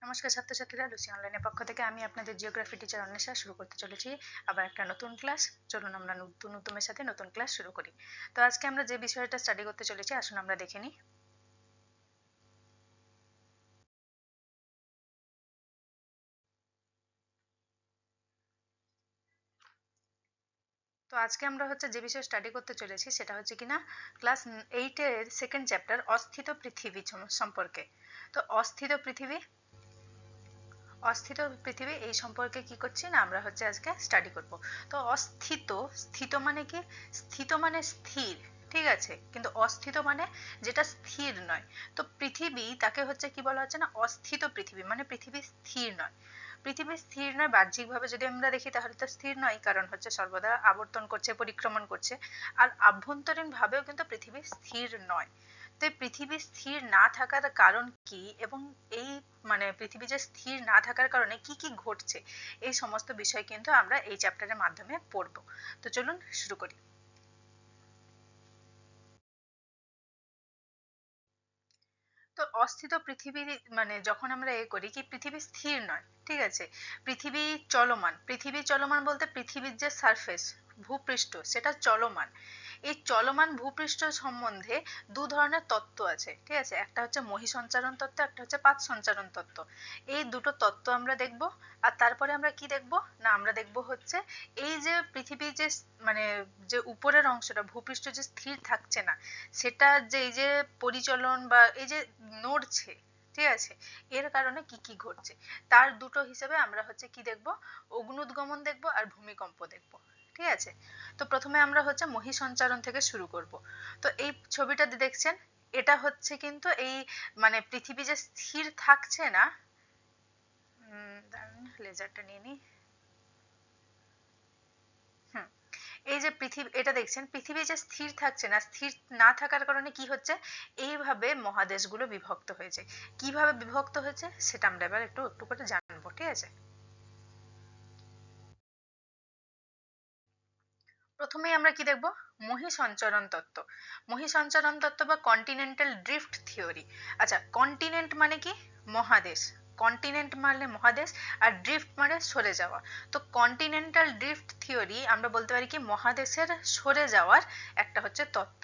নমস্কার ছাত্রছাত্রীরা, লুসি অনলাইনের পক্ষ থেকে আমি আপনাদের জিওগ্রাফি টিচার অন্বেষা শুরু করতে চলেছি আবার একটা নতুন ক্লাস। চলুন আমরা নতুন উদ্যমের সাথে নতুন ক্লাস শুরু করি। তো আজকে আমরা যে বিষয়টা স্টাডি করতে চলেছি আসুন আমরা দেখে নিই। তো আজকে আমরা যে বিষয় স্টাডি করতে চলেছি সেটা হচ্ছে কিনা ক্লাস 8-এর সেকেন্ড চ্যাপ্টার অস্থিত পৃথিবী সম্পর্কে। তো অস্থিত পৃথিবী এই সম্পর্কে কি করছি না আমরা আজকে স্টাডি করব। তো স্থিত মানে কি? স্থিত মানে স্থির, ঠিক আছে, কিন্তু অস্থিত মানে যেটা স্থির নয়। তো পৃথিবী তাকে কি বলা হচ্ছে না অস্থিত পৃথিবী, মানে পৃথিবী স্থির নয়। পৃথিবী স্থির নয় বাহ্যিকভাবে যদি আমরা দেখি তাহলে তো স্থির নয়, কারণ সর্বদা আবর্তন করছে, পরিক্রমণ করছে। আর আভ্যন্তরীণ ভাবেও কিন্তু পৃথিবী স্থির নয়। তো এই পৃথিবী স্থির না থাকার কারণ কি, এবং এই পৃথিবী যে স্থির না থাকার কারণে কি কি ঘটছে, এই সমস্ত বিষয় কিন্তু আমরা এই চ্যাপ্টারের মাধ্যমে পড়ব। তো চলুন শুরু করি। তো অস্থিত পৃথিবী যখন আমরা করি কি পৃথিবী স্থির নয়, ঠিক আছে, পৃথিবী চলমান বলতে পৃথিবীর যে সারফেস, ভূপৃষ্ঠ, সেটা চলমান। এই চলমান ভূপৃষ্ঠ সম্বন্ধে দু ধরনের তত্ত্ব আছে, ঠিক আছে, একটা মহীসঞ্চারণ তত্ত্ব, একটা পাত সঞ্চারণ তত্ত্ব। এই দুটো তত্ত্ব আমরা দেখব। আর তারপরে আমরা কি দেখব না আমরা দেখব এই যে পৃথিবী যে মানে যে উপরের অংশটা ভূপৃষ্ঠ যে স্থির থাকছে না, সেটা যে এই যে পরিচলন বা এই যে নড়ছে, ঠিক আছে, এর কারণে কি কি ঘটছে তার দুটো হিসেবে আমরা কি দেখব, অগ্নুৎগমন দেখব আর ভূমিকম্প দেখব, ঠিক আছে। তো প্রথমে আমরা মহীসঞ্চারণ থেকে শুরু করব। তো এই ছবিটা দেখছেন, এটা কিন্তু এই পৃথিবী যে স্থির থাকছে না, দাঁড়ান লেজারটা নিয়ে নিই। এই যে পৃথিবী, এটা দেখছেন পৃথিবী যে স্থির থাকছে না, স্থির না থাকার কারণে কি হচ্ছে, এইভাবে মহাদেশগুলো বিভক্ত হয়েছে। কিভাবে বিভক্ত হয়েছে সেটা আমরা এবার একটু একটু করে জানবো, ঠিক আছে। প্রথমেই আমরা কি দেখব, মহীসঞ্চরণ তত্ত্ব। মহীসঞ্চরণ তত্ত্ব বা কন্টিনেন্টাল ড্রিফট থিওরি। আচ্ছা, কন্টিনেন্ট মানে কি? মহাদেশ। কন্টিনেন্ট মানে মহাদেশ, আর ড্রিফট মানে সরে যাওয়া। তো কন্টিনেন্টাল ড্রিফট থিওরি আমরা বলতে পারি কি মহাদেশের সরে যাওয়ার একটা তত্ত্ব।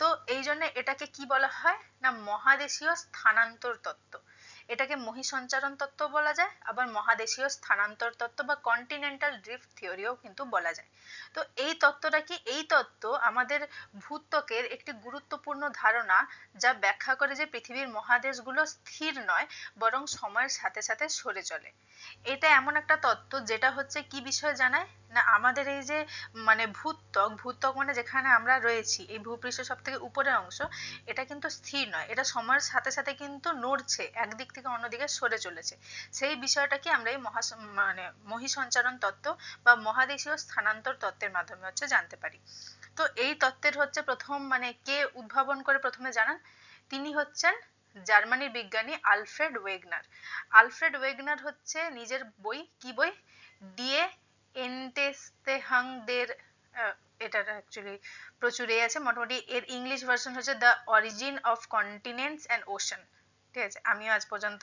তো এই জন্য এটাকে কি বলা হয় না মহাদেশীয় স্থানান্তর তত্ত্ব। এটাকে মহীসঞ্চারণ তত্ত্ব বলা যায়, আবার মহাদেশীয় স্থানান্তর তত্ত্ব বা কন্টিনেন্টাল ড্রিফট থিওরিও কিন্তু বলা যায়। তো এই তত্ত্বটা কি? এই তত্ত্ব আমাদের ভূত্বকের একটি গুরুত্বপূর্ণ ধারণা, যা ব্যাখ্যা করে যে পৃথিবীর মহাদেশগুলো স্থির নয়, বরং সময়ের সাথে সাথে সরে চলে। এটা এমন একটা তত্ত্ব যেটা কি বিষয় জানায় না আমাদের এই যে ভূত্বক মানে যেখানে আমরা রয়েছি, এই ভূপৃষ্ঠের সব থেকে উপরের অংশ, এটা কিন্তু স্থির নয়, এটা সময়ের সাথে সাথে কিন্তু নড়ছে, একদিক থেকে অন্যদিকে সরে চলেছে। সেই বিষয়টাকে আমরা এই মহীসঞ্চারণ তত্ত্ব বা মহাদেশীয় স্থানান্তর তত্ত্বের মাধ্যমে জানতে পারি। তো এই তত্ত্বের প্রথম কে উদ্ভাবন করে প্রথমে জানান, তিনি হচ্ছেন জার্মানির বিজ্ঞানী আলফ্রেড ওয়েগনার। আলফ্রেড ওয়েগনার নিজের বই, কি বই, ডিএ এন্টেস্তেহাংদের, এটার অ্যাকচুয়ালি প্রচুর আছে, মোটামুটি এর English version the origin of continents and ocean, ঠিক আছে। আমিও আজ পর্যন্ত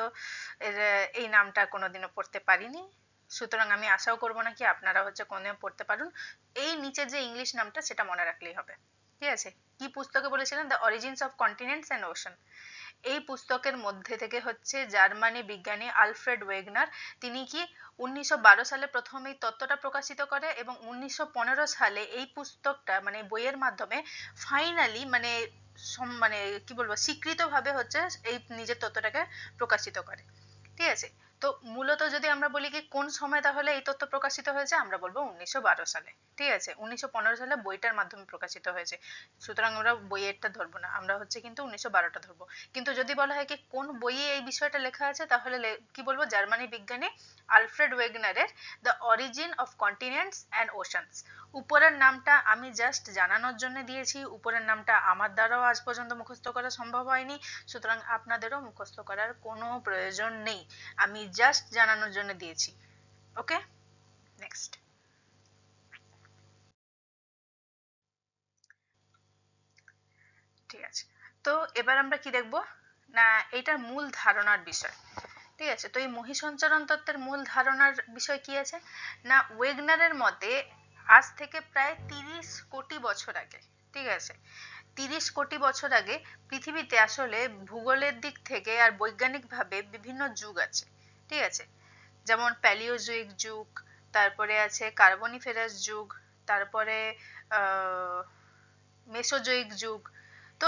এর এই নামটা কোনোদিনও পড়তে পারিনি, সুতরাং আমি আশাও করব না কি আপনারা কোনোদিনও পড়তে পারুন। এই নিচে যে ইংলিশ নামটা সেটা মনে রাখলেই হবে, ঠিক আছে। কি পুস্তকে বলেছিলেন? The origins of continents and ocean. এই পুস্তকের মধ্যে থেকে জার্মানি বিজ্ঞানী আলফ্রেড ওয়েগনার, তিনি কি 1912 সালে প্রথম এই তত্ত্বটা প্রকাশিত করে, এবং 1915 সালে এই পুস্তকটা বইয়ের মাধ্যমে ফাইনালি কি বলবো স্বীকৃতভাবে এই নিজের তত্ত্বটাকে প্রকাশিত করে, ঠিক আছে। তো মূলত যদি আমরা বলি কি কোন সময় তাহলে এই তত্ত্ব প্রকাশিত হয়েছে, আমরা বলবো 1912 সালে, ঠিক আছে। 1915 সালে বইটার মাধ্যমে প্রকাশিত হয়েছে, সুতরাং আমরা বইয়েরটা ধরবো না, আমরা কিন্তু 1912টা ধরবো। কিন্তু যদি বলা হয় কি কোন বইয়ে এই বিষয়টা লেখা আছে, তাহলে কি বলবো জার্মানি বিজ্ঞানী আলফ্রেড ওয়েগনারের the origin of continents and oceans. উপরের নামটা আমি জাস্ট জানানোর জন্য দিয়েছি, উপরের নামটা আমার দ্বারাও আজ পর্যন্ত মুখস্থ করা সম্ভব হয়নি, সুতরাং আপনাদেরও মুখস্থ করার কোনো প্রয়োজন নেই, আমি জাস্ট জানানোর জন্য দিয়েছি। ওকে, নেক্সট। ঠিক আছে, তো এবার আমরা কি দেখব না এটার মূল ধারণার বিষয়, ঠিক আছে। তো এই মহীসঞ্চারণ তত্ত্বের মূল ধারণার বিষয় কি আছে না, ওয়েগনারের মতে আজ থেকে প্রায় 30 কোটি বছর আগে, ঠিক আছে, 30 কোটি বছর আগে পৃথিবীতে আসলে ভূগোলের দিক থেকে আর বৈজ্ঞানিকভাবে বিভিন্ন যুগ আছে, ঠিক আছে, যেমন প্যালিওজোইক যুগ, তারপরে আছে কার্বনিফেরাস যুগ, তারপরে আহ মেসোজোইক যুগ। তো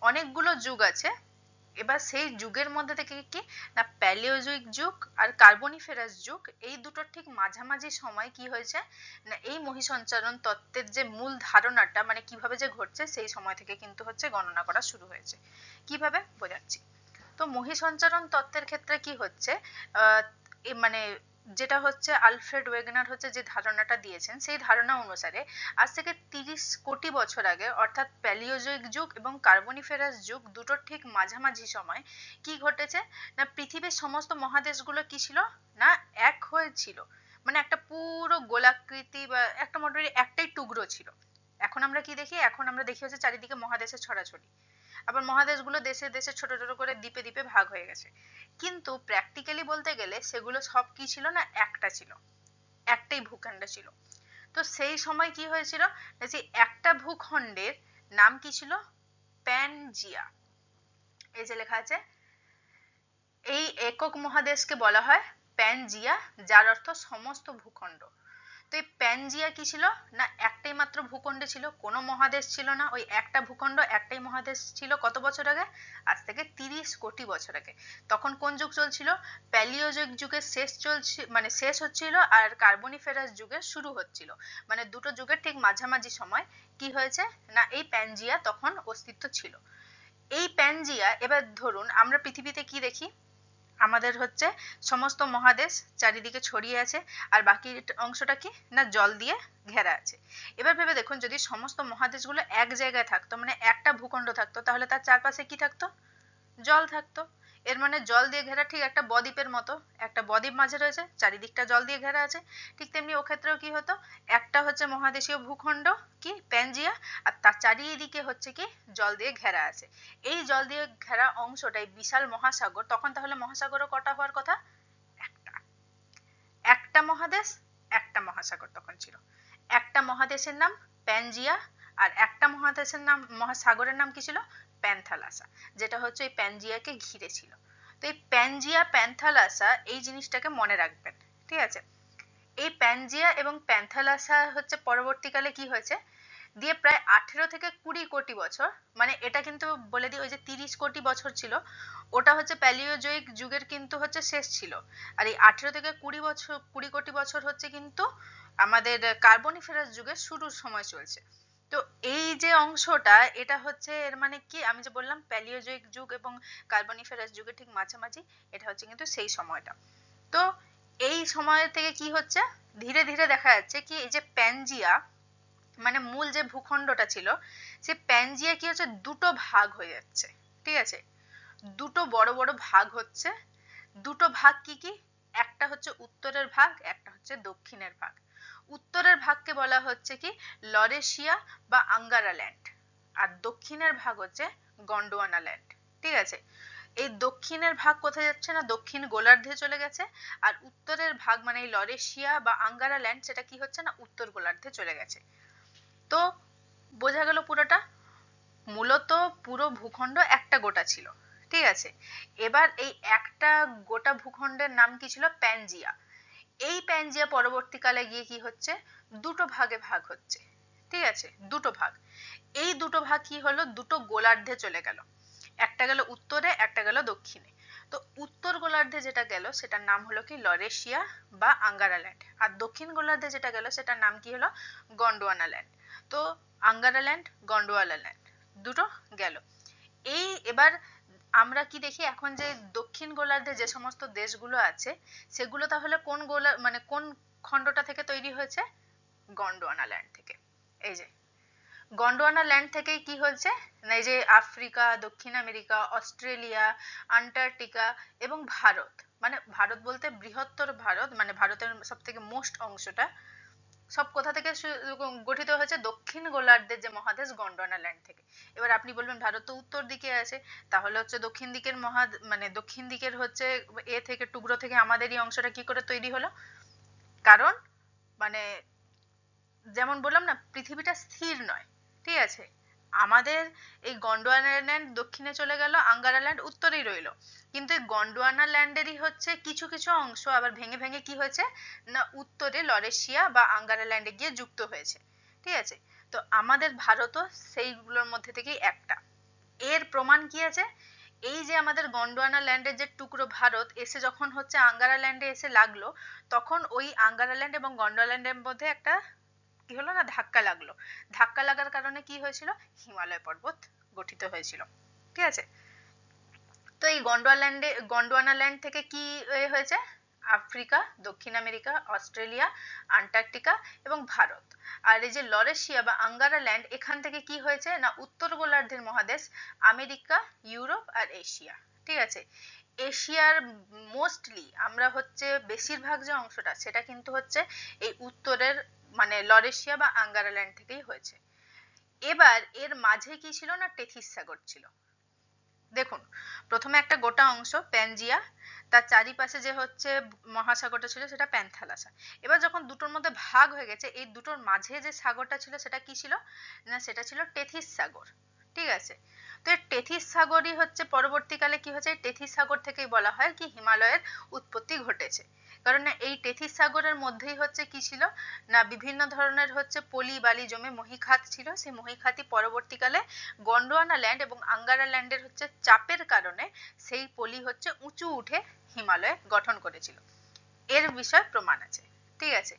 অনেকগুলো যুগ আছে। এবার সেই যুগের মধ্যে থেকে কি না প্যালিওজোইক যুগ আর কার্বনিফেরাস যুগ, এই দুটোর ঠিক মাঝামাঝি সময় কি হয়েছে না এই মহীসঞ্চারণ তত্ত্বের যে মূল ধারণাটা মানে কিভাবে যে ঘটছে সেই সময় থেকে কিন্তু হচ্ছে গণনা করা শুরু হয়েছে। কিভাবে বোঝাচ্ছি। তো মহীসঞ্চারণ তত্ত্বের ক্ষেত্রে কি হচ্ছে মানে যেটা হচ্ছে আলফ্রেড ওয়েগনার হচ্ছে যে ধারণাটা দিয়েছেন সেই ধারণা অনুসারে আজ থেকে 30 কোটি বছর আগে অর্থাৎ প্যালিওজোইক যুগ এবং কার্বনিফেরাস যুগ দুটোর ঠিক মাঝামাঝি সময় কি ঘটেছে না পৃথিবীর সমস্ত মহাদেশগুলো কি ছিল না এক হয়েছিল, মানে একটা পুরো গোলাকৃতি বা একটা মোটামুটি একটাই টুকরো ছিল। এখন আমরা কি দেখি, এখন আমরা দেখি হচ্ছে চারিদিকে মহাদেশের ছড়াছড়ি, আবার মহাদেশগুলো দেশে দেশে ছোট ছোট করে দ্বীপে দ্বীপে ভাগ হয়ে গেছে। কিন্তু প্র্যাকটিক্যালি বলতে গেলে সেগুলো সব কি ছিল না একটা ছিল, একটাই ভূখণ্ড ছিল। তো সেই সময় কি হয়েছিল যে একটা ভূখণ্ডের নাম কি ছিল প্যানজিয়া। এই যে লেখা আছে এই একক মহাদেশকে বলা হয় প্যানজিয়া, যার অর্থ সমস্ত ভূখণ্ড। তো এই প্যানজিয়া কি ছিল না একটাই মাত্র ভূখণ্ডে ছিল, কোনো মহাদেশ ছিল না, ওই একটা ভূখণ্ড একটাই মহাদেশ ছিল। কত বছর আগে, আজ থেকে 30 কোটি বছর আগে। তখন কোন যুগ চলছিল, প্যালিওজোইক যুগের শেষ চলছিল মানে শেষ হচ্ছিল আর কার্বনিফেরাস যুগের শুরু হচ্ছিল, মানে দুটো যুগের ঠিক মাঝামাঝি সময় কি হয়েছে না এই প্যানজিয়া তখন অস্তিত্ব ছিল। এই প্যানজিয়া এবার ধরুন আমরা পৃথিবীতে কি দেখি, আমাদের হচ্ছে সমস্ত মহাদেশ চারিদিকে ছড়িয়ে আছে আর বাকি অংশটা কি না জল দিয়ে ঘেরা আছে। এবার ভেবে দেখুন যদি সমস্ত মহাদেশগুলো এক জায়গায় থাকতো মানে একটা ভূখণ্ড থাকতো তাহলে তার চারপাশে কি থাকতো, জল থাকতো। এর মানে জল দিয়ে ঘেরা ঠিক একটা বদ্বীপের মতো, একটা বদ্বীপ মাঝে রয়েছে চারিদিকটা জল দিয়ে ঘেরা আছে। ঠিক তেমনি ও ক্ষেত্রেও কি হতো, একটা হচ্ছে মহাদেশীয় ভূখণ্ড কি প্যানজিয়া আর তার চারিদিকে হচ্ছে কি জল দিয়ে ঘেরা আছে। এই জল দিয়ে ঘেরা অংশটাই বিশাল মহাসাগর। তখন তাহলে মহাসাগরও কটা হওয়ার কথা, একটা। একটা মহাদেশ একটা মহাসাগর তখন ছিল। একটা মহাদেশের নাম প্যানজিয়া আর একটা মহাদেশের নাম মহাসাগরের নাম কি ছিল প্যান্থালাসা, যেটা হচ্ছে এই প্যানজিয়াকে ঘিরে ছিল। তো এই প্যানজিয়া প্যান্থালাসা এই জিনিসটাকে মনে রাখবেন, ঠিক আছে। এই প্যানজিয়া এবং প্যান্থালাসা হচ্ছে পরবর্তীকালে কি হয়েছে দিয়ে প্রায় 18 থেকে 20 কোটি বছর, মানে এটা কিন্তু বলে দিই ওই যে 30 কোটি বছর ছিল ওটা হচ্ছে প্যালিওজোইক যুগের কিন্তু হচ্ছে শেষ ছিল, আর এই 18 থেকে 20 কোটি বছর হচ্ছে কিন্তু আমাদের কার্বনিফেরাস যুগের শুরুর সময় চলছে। তো এই যে অংশটা এটা হচ্ছে এর মানে কি আমি যে বললাম প্যালিওজোইক যুগ এবং কার্বনিফেরাস যুগের ঠিক মাঝামাঝি, এটা হচ্ছে কিন্তু সেই সময়টা। তো এই সময় থেকে কি হচ্ছে ধীরে ধীরে দেখা যাচ্ছে কি এই যে প্যানজিয়া মানে মূল যে ভূখণ্ডটা ছিল সে প্যানজিয়া কি হচ্ছে দুটো ভাগ হয়ে যাচ্ছে, ঠিক আছে, দুটো বড় বড় ভাগ হচ্ছে। দুটো ভাগ কি কি, একটা হচ্ছে উত্তরের ভাগ একটা হচ্ছে দক্ষিণের ভাগ। উত্তরের ভাগকে বলা হচ্ছে কি লরেশিয়া বা আঙ্গারা ল্যান্ড আর দক্ষিণের ভাগ হচ্ছে গন্ডোয়ানা ল্যান্ড, ঠিক আছে। এই দক্ষিণের ভাগ কোথায় যাচ্ছে না দক্ষিণ গোলার্ধে চলে গেছে, আর উত্তরের ভাগ মানে এই লরেশিয়া বা আঙ্গারা ল্যান্ড সেটা কি হচ্ছে না উত্তর গোলার্ধে চলে গেছে। তো বোঝা গেল পুরোটা, মূলত পুরো ভূখণ্ড একটা গোটা ছিল, ঠিক আছে। এবার এই একটা গোটা ভূখণ্ডের নাম কি ছিল প্যানজিয়া। এই প্যানজিয়া পরবর্তীকালে গিয়ে কি হচ্ছে দুটো ভাগে ভাগ হচ্ছে, ঠিক আছে, দুটো ভাগ। এই দুটো ভাগ কি হলো দুটো গোলার্ধে চলে গেল, একটা গেল উত্তরে একটা গেল দক্ষিণে। তো উত্তর গোলার্ধে যেটা গেল সেটার নাম হলো কি লরেশিয়া বা আঙ্গারা ল্যান্ড, আর দক্ষিণ গোলার্ধে যেটা গেল সেটার নাম কি হলো গন্ডোয়ানা ল্যান্ড। তো আঙ্গারা ল্যান্ড গন্ডোয়ানা ল্যান্ড দুটো গেল। এই এবার আমরা কি দেখি এখন যে দক্ষিণ গোলার্ধে যে সমস্ত দেশগুলো আছে সেগুলো তাহলে কোন মানে কোন খণ্ডটা থেকে তৈরি হয়েছে, গন্ডোয়ানা ল্যান্ড থেকে। এই যে গন্ডোয়ানা ল্যান্ড থেকেই কি হয়েছে না এই যে আফ্রিকা দক্ষিণ আমেরিকা অস্ট্রেলিয়া আন্টার্কটিকা এবং ভারত, মানে ভারত বলতে বৃহত্তর ভারত মানে ভারতের সব থেকে মোস্ট অংশটা সব কোথা থেকে গঠিত হয়েছে? দক্ষিণ গোলার্ধের যে মহাদেশ গন্ডোয়ানা ল্যান্ড থেকে। এবার আপনি বলবেন ভারত তো উত্তর দিকে আছে, তাহলে হচ্ছে দক্ষিণ দিকের মানে দক্ষিণ দিকের হচ্ছে এ থেকে টুকরো থেকে আমাদের এই অংশটা কি করে তৈরি হলো? কারণ মানে যেমন বললাম না, পৃথিবীটা স্থির নয়, ঠিক আছে? আমাদের এই গন্ডোয়ানা ল্যান্ড দক্ষিণে চলে গেল, আঙ্গারা ল্যান্ড উত্তরেই রইলো, কিন্তু এই গন্ডোয়ানা ল্যান্ডেরই হচ্ছে কিছু কিছু অংশ আবার ভেঙে ভেঙে কি হয়েছে না উত্তরে লরেশিয়া বা আঙ্গারা ল্যান্ডে গিয়ে যুক্ত হয়েছে, ঠিক আছে? তো আমাদের ভারতও সেইগুলোর মধ্যে থেকেই একটা। এর প্রমাণ কি আছে? এই যে আমাদের গন্ডোয়ানা ল্যান্ডের যে টুকরো ভারত এসে যখন হচ্ছে আঙ্গারা ল্যান্ডে এসে লাগলো, তখন ওই আঙ্গারা ল্যান্ড এবং গন্ডোয়ানা ল্যান্ডের মধ্যে একটা কি হলো না ধাক্কা লাগলো। ধাক্কা লাগার কারণে কি হয়েছিল? হিমালয় পর্বত গঠিত হয়েছিল, ঠিক আছে? তো এই গন্ডোয়ানা ল্যান্ড থেকে কি হয়েছে? আফ্রিকা, দক্ষিণ আমেরিকা, অস্ট্রেলিয়া, আন্টার্কটিকা এবং ভারত। আর এই যে লরেশিয়া বা আঙ্গারা ল্যান্ড, এখান থেকে কি হয়েছে না উত্তর গোলার্ধের মহাদেশ আমেরিকা, ইউরোপ আর এশিয়া, ঠিক আছে? এশিয়ার মোস্টলি আমরা হচ্ছে বেশিরভাগ যে অংশটা সেটা কিন্তু হচ্ছে এই উত্তরের মানে লরেশিয়া বা আঙ্গারা ল্যান্ড থেকেই হয়েছে। এবার এর মাঝে কি ছিল না টেথিস সাগর ছিল। দেখুন, প্রথমে একটা গোটা অংশ প্যানজিয়া, তার চারিপাশে যে হচ্ছে মহাসাগরটা ছিল সেটা প্যান্থালাসা। এবার যখন দুটোর মধ্যে ভাগ হয়ে গেছে, এই দুটোর মাঝে যে সাগরটা ছিল সেটা কি ছিল না সেটা ছিল টেথিস সাগর, ঠিক আছে? তো এই টেথিস সাগরই হচ্ছে পরবর্তীকালে কি হয়েছে, টেথিস সাগর থেকেই বলা হয় কি হিমালয়ের উৎপত্তি ঘটেছে। কারণ এই টেথিস সাগরের মধ্যেই হচ্ছে কি ছিল না বিভিন্ন ধরনের হচ্ছে পলি বালি জমে মহীখাত ছিল, সেই মহীখাতই পরবর্তীকালে গন্ডোয়ানা ল্যান্ড এবং আঙ্গারা ল্যান্ডের হচ্ছে চাপের কারণে সেই পলি হচ্ছে উঁচু উঠে হিমালয় গঠন করেছিল। এর বিষয়ে প্রমাণ আছে, ঠিক আছে?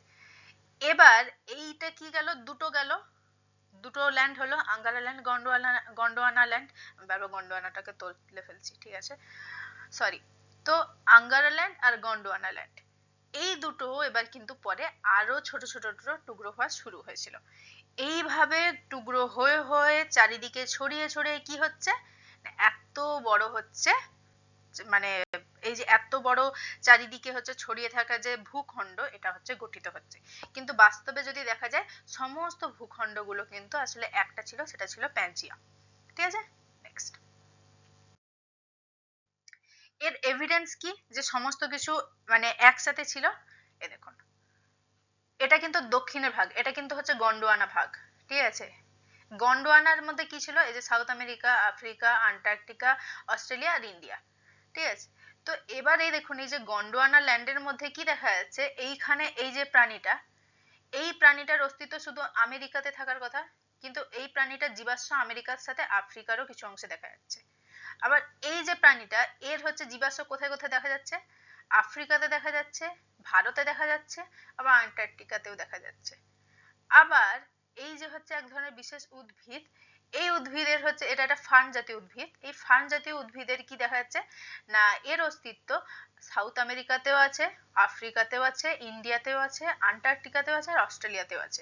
এবার এইটা কি গেল, দুটো গেল, দুটো ল্যান্ড হলো আঙ্গারা ল্যান্ড, গন্ডোয়ানা ল্যান্ড। বারবার গন্ডোয়ানাটাকে তুলে ফেলছি, ঠিক আছে, সরি। তো আঙ্গারা ল্যান্ড আর গন্ডোয়ানা ল্যান্ড এই দুটো এবার কিন্তু পরে আরো ছোট ছোট টুকরো হওয়া শুরু হয়েছিল। এইভাবে টুকরো হয়ে হয়ে চারিদিকে ছড়িয়ে ছড়িয়ে কি হচ্ছে, এত বড় হচ্ছে মানে এই যে এত বড় চারিদিকে হচ্ছে ছড়িয়ে থাকা যে ভূখণ্ড এটা হচ্ছে গঠিত হচ্ছে। কিন্তু বাস্তবে যদি দেখা যায় সমস্ত ভূখণ্ডগুলো কিন্তু আসলে একটা ছিল, সেটা ছিল প্যানজিয়া, ঠিক আছে? নেক্সট, এর এভিডেন্স কি যে সমস্ত কিছু মানে একসাথে ছিল? এ দেখুন, এটা কিন্তু দক্ষিণের ভাগ, এটা কিন্তু হচ্ছে গন্ডোয়ানা ভাগ, ঠিক আছে? গন্ডোয়ানার মধ্যে কি ছিল? এই যে South America, Africa, Antarctica, Australia আর ইন্ডিয়া, ঠিক আছে? তো এবার এই দেখুন, এই যে গন্ডোয়ানা ল্যান্ডের মধ্যে কি দেখা যাচ্ছে, এইখানে এই যে প্রাণীটা, এই প্রাণীটার অস্তিত্ব শুধু আমেরিকাতে থাকার কথা, কিন্তু এই প্রাণীটার জীবাশ্ম আমেরিকার সাথে আফ্রিকারও কিছু অংশে দেখা যাচ্ছে। আবার এই যে প্রাণীটা, এর হচ্ছে জীবাশ্ম কোথায় কোথায় দেখা যাচ্ছে? আফ্রিকাতে দেখা যাচ্ছে, ভারতে দেখা যাচ্ছে, আবার আন্টার্কটিকাতেও দেখা যাচ্ছে। আবার এই যে হচ্ছে এক ধরনের বিশেষ উদ্ভিদ, এই উদ্ভিদের হচ্ছে এটা একটা ফার্ন জাতীয় উদ্ভিদ, এই ফার্ন জাতীয় উদ্ভিদের কি দেখা যাচ্ছে না এর অস্তিত্ব সাউথ আমেরিকাতেও আছে, আফ্রিকাতেও আছে, ইন্ডিয়াতেও আছে, আন্টার্কটিকাতেও আছে আর অস্ট্রেলিয়াতেও আছে।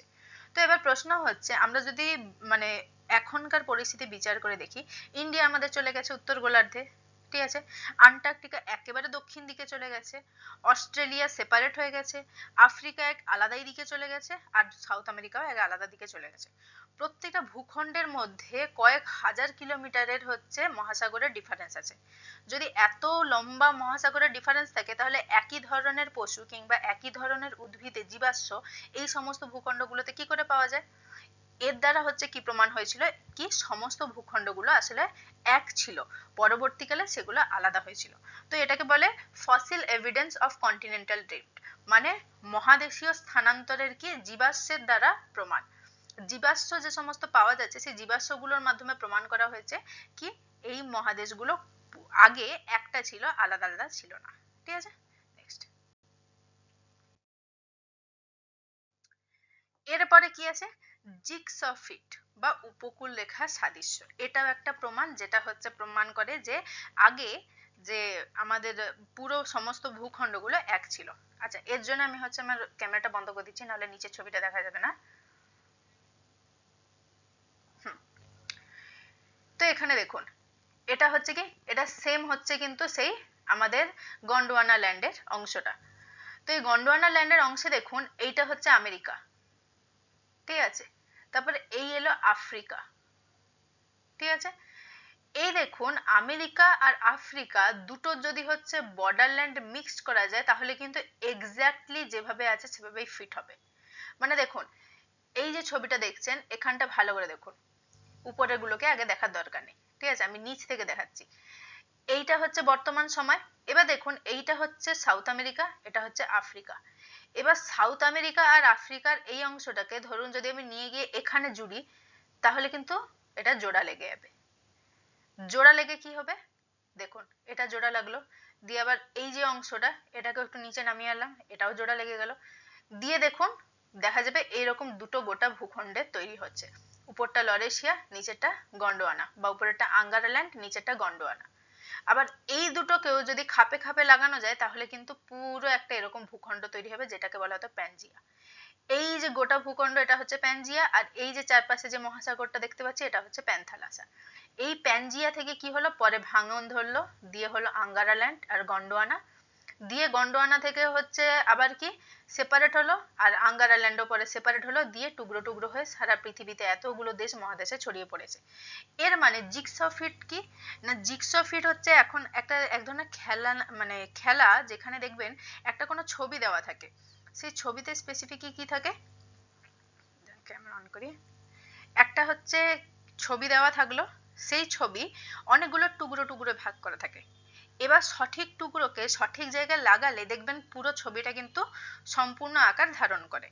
তো এবার প্রশ্ন হচ্ছে, আমরা যদি মানে এখনকার পরিস্থিতি বিচার করে দেখি, ইন্ডিয়া আমাদের চলে গেছে উত্তর গোলার্ধে, ঠিক আছে? আন্টার্কটিকা একেবারে দক্ষিণ দিকে চলে গেছে, অস্ট্রেলিয়া সেপারেট হয়ে গেছে, আফ্রিকা এক আলাদাই দিকে চলে গেছে আর সাউথ আমেরিকাও এক আলাদা দিকে চলে গেছে। প্রত্যেকটা ভূখণ্ডের মধ্যে কয়েক হাজার কিলোমিটারের হচ্ছে মহাসাগরের ডিফারেন্স আছে। যদি এত লম্বা মহাসাগরের ডিফারেন্স থাকে, তাহলে একই ধরনের পশু কিংবা একই ধরনের উদ্ভিদের জীবাশ্ম এই সমস্ত ভূখণ্ডগুলোতে কি করে পাওয়া যায়? এর দ্বারা হচ্ছে কি প্রমাণ হয়েছিল কি সমস্ত ভূখণ্ডগুলো আসলে এক ছিল, পরবর্তীকালে সেগুলো আলাদা হয়েছিল। তো এটাকে বলে fossil evidence of continental drift, মানে মহাদেশীয় স্থানান্তরের কি জীবাশ্মের দ্বারা প্রমাণ। জীবাশ্ম যে সমস্ত পাওয়া যাচ্ছে সেই জীবাশ্মগুলোর মাধ্যমে প্রমাণ করা হয়েছে কি এই মহাদেশগুলো আগে একটা ছিল, আলাদা আলাদা ছিল না, ঠিক আছে? নেক্সট, এরপরে কি আছে? জিগস ফিট বা উপকূল রেখা সাদৃশ্য, এটাও একটা প্রমাণ, যেটা হচ্ছে প্রমাণ করে যে আগে যে আমাদের পুরো সমস্ত ভূখণ্ডগুলো এক ছিল। আচ্ছা, এর জন্য আমি হচ্ছে আমার ক্যামেরাটা বন্ধ করে দিচ্ছি, নাহলে নিচের ছবিটা দেখা যাবে না। তো এখানে দেখুন, এটা হচ্ছে কি, এটা সেম হচ্ছে কিন্তু সেই আমাদের গন্ডোয়ানা ল্যান্ডের অংশটা। তো এই গন্ডোয়ানা ল্যান্ডের অংশে দেখুন, এইটা হচ্ছে আমেরিকা, ঠিক আছে। তারপরে এই এলো আফ্রিকা, ঠিক আছে। এই দেখুন আমেরিকা আর আফ্রিকা দুটো যদি হচ্ছে বর্ডারল্যান্ড মিক্সড করা যায় তাহলে কিন্তু এক্স্যাক্টলি যেভাবে আছে সেভাবেই ফিট হবে। মানে দেখুন এই যে ছবিটা দেখছেন এখানটা ভালো করে দেখুন, উপরের গুলোকে আগে দেখার দরকার নেই, ঠিক আছে, আমি নিচ থেকে দেখাচ্ছি। এইটা হচ্ছে বর্তমান সময়। এবার দেখুন এইটা হচ্ছে সাউথ আমেরিকা, এটা হচ্ছে আফ্রিকা। এবার সাউথ আমেরিকা আর আফ্রিকার এই অংশটাকে ধরুন যদি আমি নিয়ে গিয়ে এখানে জুড়ি তাহলে কিন্তু এটা জোড়া লেগে যাবে। জোড়া লেগে কি হবে, দেখুন এটা জোড়া লাগলো, দিয়ে আবার এই যে অংশটা এটাকে একটু নিচে নামিয়ে আনলাম, এটাও জোড়া লেগে গেল, দিয়ে দেখুন দেখা যাবে এইরকম দুটো গোটা ভূখণ্ডের তৈরি হচ্ছে। উপরটা লরেশিয়া, নিচেরটা গন্ডোয়ানা, বা উপরেরটা আঙ্গারাল্যান্ড, নিচেরটা গন্ডোয়ানা। আবার এই দুটোকেও যদি খাপে খাপে লাগানো যায় তাহলে কিন্তু পুরো একটা এরকম ভূখণ্ড তৈরি হবে যেটাকে বলা হতো প্যানজিয়া। এই যে গোটা ভূখণ্ড এটা হচ্ছে প্যানজিয়া, আর এই যে চারপাশে যে মহাসাগরটা দেখতে পাচ্ছি এটা হচ্ছে প্যান্থালাসা। এই প্যানজিয়া থেকে কি হলো পরে ভাঙন ধরলো, দিয়ে হলো আঙ্গারাল্যান্ড আর গন্ডোয়ানা, দিয়ে গন্ডোয়ানা থেকে হচ্ছে আবার কি সেপারেট হলো, আর আঙ্গারাল্যান্ডও পরে সেপারেট হলো, দিয়ে টুকরো টুকরো হয়ে সারা পৃথিবীতে এতগুলো দেশ মহাদেশে ছড়িয়ে পড়েছে। এর মানে জিগসো ফিট কি না, জিগসো ফিট হচ্ছে এখন একটা এক ধরনের খেলা, মানে খেলা যেখানে দেখবেন একটা কোনো ছবি দেওয়া থাকে, সেই ছবিতে স্পেসিফিক কি থাকে, ক্যামেরা অন করি, একটা হচ্ছে ছবি দেওয়া থাকলো, সেই ছবি অনেকগুলো টুকরো টুকরো ভাগ করা থাকে। এবার সঠিক টুকরোকে সঠিক জায়গায় লাগালে দেখবেন পুরো ছবিটা কিন্তু সম্পূর্ণ আকার ধারণ করে।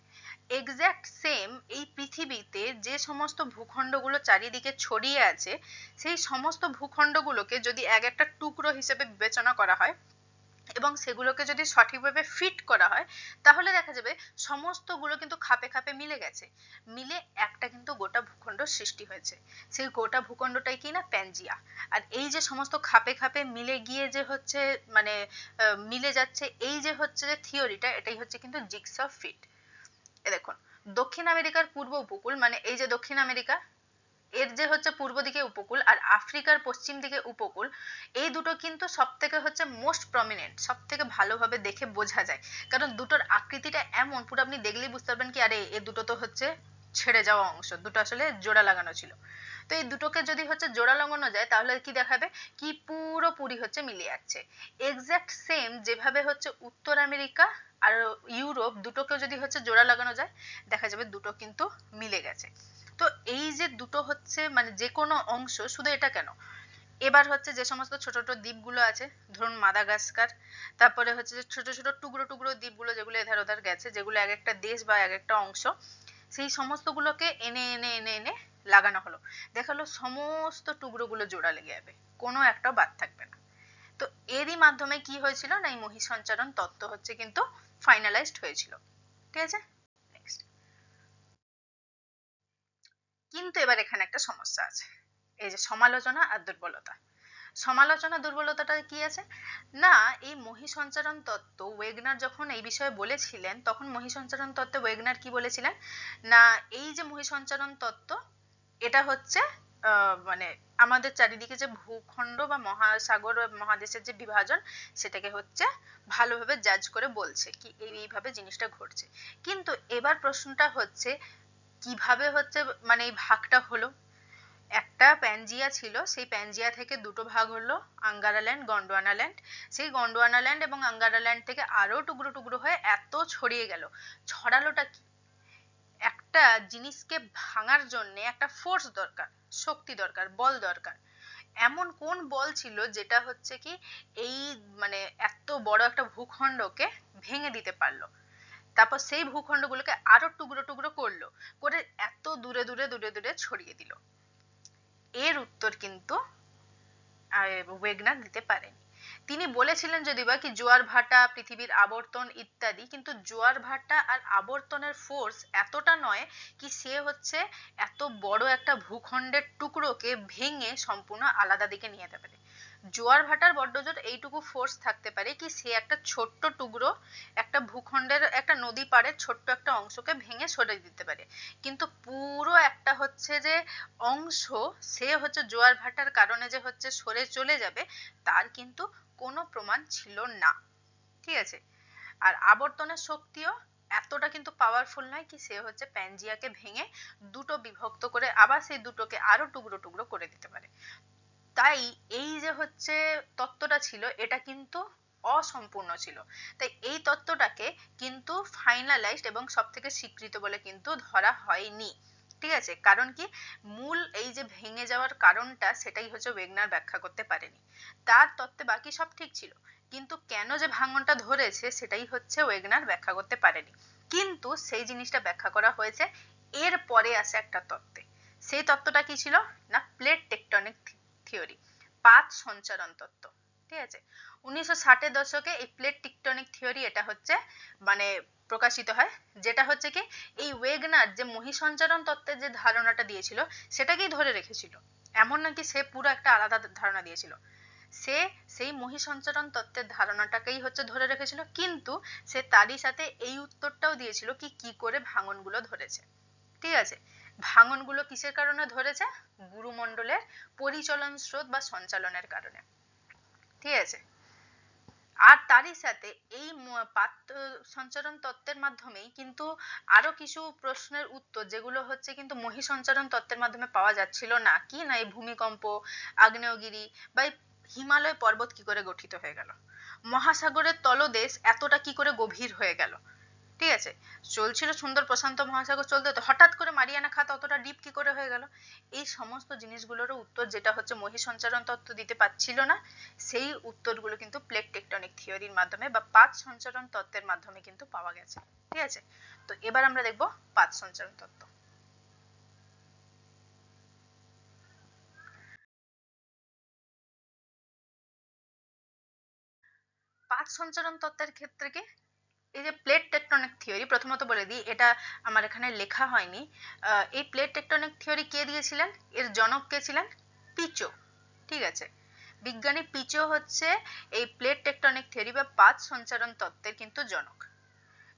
এক্স্যাক্ট সেম এই পৃথিবীতে যে সমস্ত ভূখণ্ডগুলো চারিদিকে ছড়িয়ে আছে সেই সমস্ত ভূখণ্ডগুলোকে যদি এক একটা টুকরো হিসেবে বিবেচনা করা হয় এবং সেগুলোকে যদি সঠিকভাবে ফিট করা হয় তাহলে দেখা যাবে সমস্তগুলো কিন্তু খাপে খাপে মিলে গেছে, মিলে একটা কিন্তু গোটা ভূখণ্ড সৃষ্টি হয়েছে। সেই গোটা ভূখণ্ডটাই কি না প্যানজিয়া। আর এই যে সমস্ত খাপে খাপে মিলে গিয়ে যে হচ্ছে মানে মিলে যাচ্ছে এই যে হচ্ছে যে থিওরিটা, এটাই হচ্ছে কিন্তু জিগসা ফিট। এ দেখুন দক্ষিণ আমেরিকার পূর্ব উপকূল, মানে এই যে দক্ষিণ আমেরিকা এর যে হচ্ছে পূর্ব দিকে উপকূল আর আফ্রিকার পশ্চিম দিকে উপকূল, এই দুটো কিন্তু সব থেকে হচ্ছে মোস্ট প্রমিনেন্ট, সব থেকে ভালোভাবে দেখে বোঝা যায়, কারণ দুটোর আকৃতিটা এমন পুরো আপনি দেখলেই বুঝতে পারবেন কি আরে এ দুটো তো হচ্ছে ছেড়ে যাওয়া অংশ, দুটো আসলে জোড়া লাগানো ছিল। তো এই দুটোকে যদি হচ্ছে জোড়া লাগানো যায় তাহলে কি দেখাবে কি পুরোপুরি হচ্ছে মিলে যাচ্ছে। এক্স্যাক্ট সেম যেভাবে হচ্ছে উত্তর আমেরিকা আর ইউরোপ দুটোকে যদি হচ্ছে জোড়া লাগানো যায় দেখা যাবে দুটো কিন্তু মিলে গেছে। তো এই যে দুটো হচ্ছে মানে যে কোনো অংশ, শুধু এটা কেন, এবার হচ্ছে যে সমস্ত ছোট ছোট দ্বীপগুলো আছে ধরুন মাদাগাস্কার, তারপরে হচ্ছে যে ছোট ছোট টুকরো টুকরো দ্বীপগুলো যেগুলো এধার ওধার গেছে, যেগুলো এক একটা দেশ বা এক একটা অংশ, সেই সমস্ত গুলোকে এনে এনে এনে এনে লাগানো হলো, দেখালো সমস্ত টুকরোগুলো জোড়া লেগে যাবে, কোনো একটা বাদ থাকবে না। তো এরই মাধ্যমে কি হয়েছিল না এই মহিসঞ্চারণ তত্ত্ব হচ্ছে কিন্তু ফাইনালাইজড হয়েছিল, ঠিক আছে। নেক্সট। কিন্তু এবার এখানে একটা সমস্যা আছে, এই যে সমালোচনা আর দুর্বলতা। সমালোচনা দুর্বলতাটা কি আছে না, এই মহিসঞ্চারণ তত্ত্ব ওয়েগনার যখন এই বিষয়ে বলেছিলেন তখন মহিসঞ্চারণ তত্ত্বে ওয়েগনার কি বলেছিলেন না, এই যে মহিসঞ্চারণ তত্ত্ব এটা হচ্ছে মানে আমাদের চারিদিকে যে ভূখণ্ড বা মহাসাগর মহাদেশের যে বিভাজন সেটাকে হচ্ছে ভালোভাবে জাজ করে বলছে কি এইভাবে জিনিসটা ঘটছে। কিন্তু এবার প্রশ্নটা হচ্ছে কিভাবে হচ্ছে মানে এই ভাগটা হলো, একটা প্যানজিয়া ছিল, সেই প্যানজিয়া থেকে দুটো ভাগ হলো আঙ্গারাল্যান্ড গন্ডোয়ানাল্যান্ড, সেই গন্ডোয়ানাল্যান্ড এবং আঙ্গারাল্যান্ড থেকে আরো টুকরো টুকরো হয়ে এত ছড়িয়ে গেল। ছড়ালোটা কি, একটা জিনিসকে ভাঙার জন্য একটা ফোর্স দরকার, শক্তি দরকার, বল দরকার। এমন কোন বল ছিল যেটা হচ্ছে কি এই মানে এত বড় একটা ভূখণ্ডকে ভেঙে দিতে পারলো, তারপর সেই ভূখণ্ডগুলোকে আরো টুকরো টুকরো করলো, করে এত দূরে দূরে দূরে দূরে ছড়িয়ে দিল। এর উত্তর কিন্তু ওয়েগনার দিতে পারেনি। তিনি বলেছিলেন যদিবা কি জোয়ার ভাটা পৃথিবীর আবর্তন ইত্যাদি, কিন্তু জোয়ার ভাটা আর আবর্তনের ফোর্স এতটা নয় কি সে হচ্ছে এত বড় একটা ভূখণ্ডের টুকরোকে ভেঙে সম্পূর্ণ আলাদা দিকে নিয়ে যেতে পারে। জোয়ার ভাটার বড্ড জোর এইটুকু ফোর্স থাকতে পারে কি সে একটা ছোট্ট টুকরো একটা ভূখণ্ডের একটা নদী পাড়ের ছোট্ট একটা অংশকে ভেঙে সরিয়ে দিতে পারে, কিন্তু পুরো একটা হচ্ছে যে অংশ সে হচ্ছে জোয়ার ভাটার কারণে যে হচ্ছে সরে চলে যাবে তার কিন্তু কোনো প্রমাণ ছিল না, ঠিক আছে। আর আবর্তনের শক্তিও এতটা কিন্তু পাওয়ারফুল নয় কি সে হচ্ছে প্যানজিয়াকে ভেঙে দুটো বিভক্ত করে আবার সেই দুটোকে আরো টুকরো টুকরো করে দিতে পারে। তাই এই যে হচ্ছে তত্ত্বটা ছিল এটা কিন্তু অসম্পূর্ণ ছিল। তাই এই তত্ত্বটাকে কিন্তু ফাইনালাইজড এবং সব থেকে স্বীকৃত বলে কিন্তু ধরা হয়নি। ঠিক আছে, কারণ কি মূল এই যে ভেঙে যাওয়ার কারণটা সেটাই হচ্ছে ওয়েগনার ব্যাখ্যা করতে পারেনি। তার তত্ত্বে বাকি সব ঠিক ছিল, কিন্তু কেন যে ভাঙনটা ধরেছে সেটাই হচ্ছে ওয়েগনার ব্যাখ্যা করতে পারেনি। কিন্তু সেই জিনিসটা ব্যাখ্যা করা হয়েছে এর পরে আসে একটা তত্ত্বে। সেই তত্ত্বটা কি ছিল না প্লেট টেকটনিক থিওরি, পাত সঞ্চারণ তত্ত্ব। ঠিক আছে, 1960-এর দশকে এই প্লেট টেকটনিক থিওরি এটা হচ্ছে মানে প্রকাশিত হয়, যেটা হচ্ছে কি এই ওয়েগনার যে মহাসঞ্চারণ তত্ত্বের যে ধারণাটা দিয়েছিল সেটাকেই ধরে রেখেছিল, এমন নাকি সে পুরো একটা আলাদা ধারণা দিয়েছিল। সে সেই মহাসঞ্চারণ তত্ত্বের ধারণাটাকেই হচ্ছে ধরে রেখেছিল, কিন্তু সে তারই সাথে এই উত্তরটাও দিয়েছিল কি কি করে ভাঙনগুলো ধরেছে। ঠিক আছে, ভাঙনগুলো কিসের কারণে ধরেছে, গুরুমণ্ডলের পরিচলন স্রোত বা সঞ্চালনের কারণে। ঠিক আছে, আর তারই সাথে এই পাত সঞ্চারণ তত্ত্বের মাধ্যমেই কিন্তু আরো কিছু প্রশ্নের উত্তর যেগুলো হচ্ছে কিন্তু মহাসঞ্চারণ তত্ত্বের মাধ্যমে পাওয়া যাচ্ছিল না, কি না এই ভূমিকম্প, আগ্নেয়গিরি বা হিমালয় পর্বত কি করে গঠিত হয়ে গেল, মহাসাগরের তলদেশ এতটা কি করে গভীর হয়ে গেল। ঠিক আছে, চলছিল সুন্দর প্রশান্ত মহাসাগর চলতে, তো হঠাৎ করে মারিয়ানা খাত অতটা ডিপ কি করে হয়ে গেল। এই সমস্ত জিনিসগুলোরও উত্তর যেটা হচ্ছে মহাসঞ্চারণ তত্ত্ব দিতে পারছিল না, সেই উত্তরগুলো কিন্তু প্লেট টেকটনিক থিওরির মাধ্যমে বা পাত সঞ্চারণ তত্ত্বের মাধ্যমে কিন্তু পাওয়া গেছে। ঠিক আছে, তো এবার আমরা দেখব পাত সঞ্চারণ তত্ত্ব। পাত সঞ্চারণ তত্ত্বের ক্ষেত্রে কি এই যে প্লেট টেকটনিক থিওরি, প্রথমত বলে দিই এটা আমার এখানে লেখা হয়নি। এই প্লেট টেকটনিক থিওরি কে দিয়েছিলেন, এর জনক কে ছিলেন, পিচো। ঠিক আছে, বিজ্ঞানী পিচো হচ্ছে এই প্লেট টেকটনিক থিওরি বা পাত সঞ্চারণ তত্ত্বের কিন্তু জনক।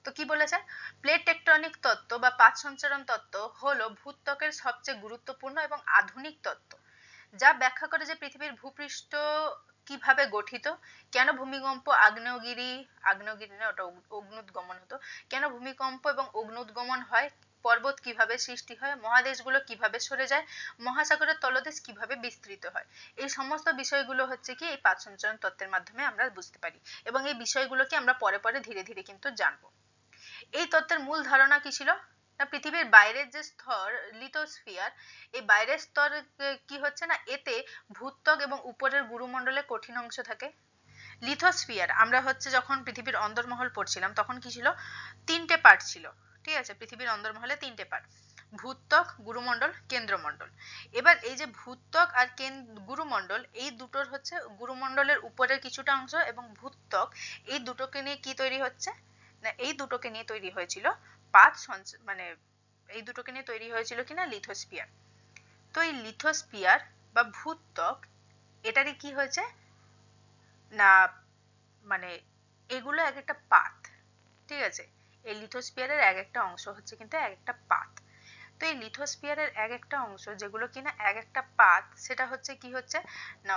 তো কি বলেছে, প্লেট টেকটনিক তত্ত্ব বা পাত সঞ্চারণ তত্ত্ব হলো ভূত্বকের সবচেয়ে গুরুত্বপূর্ণ এবং আধুনিক তত্ত্ব, যা ব্যাখ্যা করে যে পৃথিবীর ভূপৃষ্ঠ কিভাবে গঠিত, কেন ভূমিকম্প, আগ্নেয়গিরি না ওটা অগ্নুৎগমন হতো, কেন ভূমিকম্প এবং অগ্নুৎগমন হয়, পর্বত কিভাবে সৃষ্টি হয়, মহাদেশগুলো কিভাবে সরে যায়, মহাসাগরের তলদেশ কিভাবে বিস্তৃত হয়। এই সমস্ত বিষয়গুলো হচ্ছে কি এই পাত সঞ্চারণ তত্ত্বের মাধ্যমে আমরা বুঝতে পারি, এবং এই বিষয়গুলোকে আমরা পরে পরে ধীরে ধীরে কিন্তু জানবো। এই তত্ত্বের মূল ধারণা কি ছিল না পৃথিবীর বাইরের যে স্তর লিথোস্ফিয়ার, এই বাইরের স্তর কি হচ্ছে না এতে ভূত্বক এবং উপরের গুরুমণ্ডলে কঠিন অংশ থাকে। লিথোস্ফিয়ার আমরা হচ্ছে যখন পৃথিবীর অন্দরমহল পড়ছিলাম তখন কি ছিল, তিনটে পার্ট ছিল। ঠিক আছে, পৃথিবীর অন্দরমহলে তিনটে পার্ট, ভূত্বক, গুরুমণ্ডল, কেন্দ্রমণ্ডল। এবার এই যে ভূত্বক আর গুরুমণ্ডল এই দুটোর হচ্ছে গুরুমণ্ডলের উপরের কিছুটা অংশ এবং ভূত্বক, এই দুটোকে নিয়ে কি তৈরি হচ্ছে না এই দুটোকে নিয়ে তৈরি হয়েছিল মানে এই দুটোকে নিয়ে তৈরি হয়েছিল কিনা লিথোস্ফিয়ার। তো এই লিথোস্ফিয়ার বা ভূত্বক এটারই কি হয়েছে না মানে এগুলো এক একটা পাত। ঠিক আছে, এই লিথোস্ফিয়ারের এক একটা অংশ হচ্ছে কিন্তু এক একটা পাত। তো এই লিথোস্ফিয়ারের এক একটা অংশ যেগুলো কিনা এক একটা পাত, সেটা হচ্ছে কি হচ্ছে না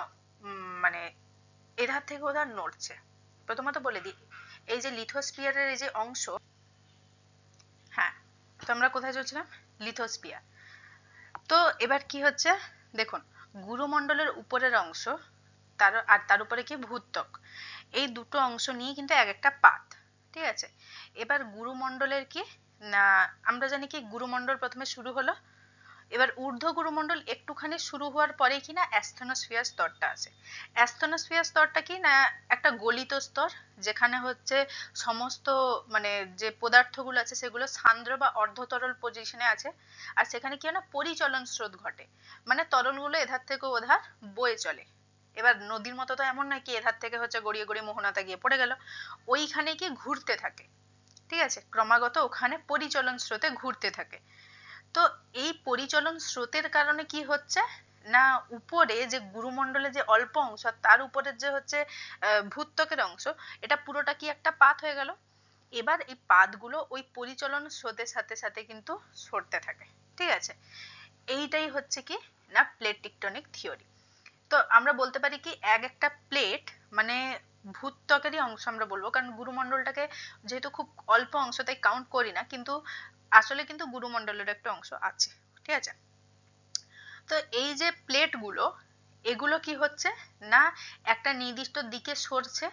মানে এধার থেকে ওধার নড়ছে। প্রথমত বলে দিই এই যে লিথোস্ফিয়ারের এই যে অংশ, হ্যাঁ তো আমরা কোথায় চলছিলাম, লিথোস্ফিয়ার। তো এবার কি হচ্ছে দেখুন, গুরুমণ্ডলের উপরের অংশ তার উপরে কি ভূত্বক, এই দুটো অংশ নিয়ে কিন্তু এক একটা পাত। ঠিক আছে, এবার গুরুমণ্ডলের কি না আমরা জানি কি গুরুমণ্ডল প্রথমে শুরু হলো, এবার ঊর্ধ্ব গুরুমণ্ডল একটুখানি শুরু হওয়ার পরেই কি না অ্যাস্থনোস্ফিয়ার স্তরটা আছে। অ্যাস্থনোস্ফিয়ার স্তরটা কি না একটা গলিত স্তর, যেখানে হচ্ছে সমস্ত মানে যে পদার্থগুলো আছে সেগুলো সান্দ্র বা অর্ধতরল পজিশনে আছে, আর সেখানে কি হয় না পরিচলন স্রোত ঘটে, মানে তরলগুলো এধার থেকে ওধার বয়ে চলে। এবার নদীর মতো তো এমন নয় কি এধার থেকে হচ্ছে গড়িয়ে গড়িয়ে মোহনাতে গিয়ে পড়ে গেল, ওইখানে কি ঘুরতে থাকে। ঠিক আছে, ক্রমাগত ওখানে পরিচলন স্রোতে ঘুরতে থাকে। তো এই পরিচলন স্রোতের কারণে কি হচ্ছে না উপরে যে গুরুমণ্ডলে যে অল্প অংশ তার উপরের যে হচ্ছে ভূত্বকের অংশ, এটা পুরোটা কি একটা পাত হয়ে গেল। এবার এই পাতগুলো ওই পরিচলন স্রোতের সাথে সাথে কিন্তু সরতে থাকে। ঠিক আছে, এইটাই হচ্ছে কি না প্লেট টেকটনিক থিওরি। তো আমরা বলতে পারি কি এক একটা প্লেট মানে ভূত্বকেরই অংশ আমরা বলবো, কারণ গুরুমণ্ডলটাকে যেহেতু খুব অল্প অংশ তাই কাউন্ট করি না, কিন্তু আসলে কিন্তু গুরুমণ্ডলের একটা অংশ আছে, ঠিক আছে। তো এই যে প্লেটগুলো, এগুলো কি হচ্ছে না একটা নির্দিষ্ট দিকে সরছে,